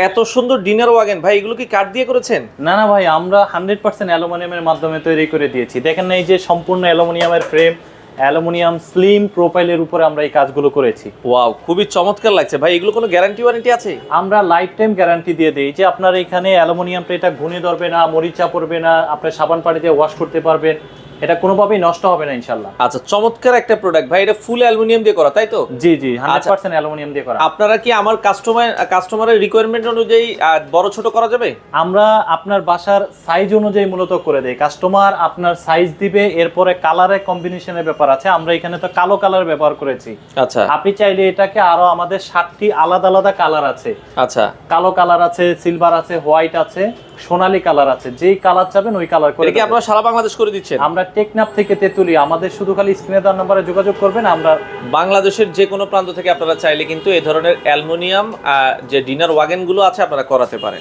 এত সুন্দর dinner wagon ভাই, এগুলো কি কাঠ দিয়ে করেছেন? না না ভাই, আমরা 100% অ্যালুমিনিয়ামের মাধ্যমে তৈরি করে দিয়েছি। দেখেন না, এই যে সম্পূর্ণ অ্যালুমিনিয়ামের ফ্রেম, অ্যালুমিনিয়াম স্লিম প্রোফাইলের উপরে আমরা এই কাজগুলো করেছি। ওয়াও, খুবই চমৎকার লাগছে ভাই। এগুলো কোনো গ্যারান্টি ওয়ারেন্টি আছে? আমরা লাইফ টাইম গ্যারান্টি দিয়ে দিই যে আপনার এখানে অ্যালুমিনিয়ামটা এটা ঘুনে ধরবে না, মরিচা পড়বে না, আপনি সাবান পানি দিয়ে ওয়াশ করতে পারবেন, এটা কোনোভাবেই নষ্ট হবে না ইনশাল্লাহ। আচ্ছা, চমৎকার একটা প্রোডাক্ট ভাই। এটা ফুল অ্যালুমিনিয়াম দিয়ে করা, তাই তো? জি জি, 100% অ্যালুমিনিয়াম দিয়ে করা। আপনারা কি আমার কাস্টমারের রিকোয়ারমেন্ট অনুযায়ী বড় ছোট করা যাবে? আমরা আপনার বাসার সাইজ অনুযায়ী মূলত করে দেই। কাস্টমার আপনার সাইজ দিবে, এরপরে কালারের কম্বিনেশনের ব্যাপার আছে। আমরা এখানে তো কালো কালার ব্যবহার করেছি। আচ্ছা আপনি চাইলে এটাকে আরো, আমাদের 7টি আলাদা আলাদা কালার আছে। আচ্ছা, কালো কালার আছে, সিলভার আছে, হোয়াইট আছে, সোনালী কালার আছে। যেই কালার চাবেন ওই কালার করে এটা কি আপনারা সারা বাংলাদেশ করে দিচ্ছেন? আমরা টেকনাফ থেকে তেতুলিয়া, আমাদের শুধু খালি স্ক্রিনে দেওয়ার নম্বরে যোগাযোগ করবেন। আমরা বাংলাদেশের যে কোনো প্রান্ত থেকে আপনারা চাইলে কিন্তু এই ধরনের অ্যালুমিনিয়াম যে ডিনার ওয়াগন গুলো আছে আপনারা করাতে পারেন।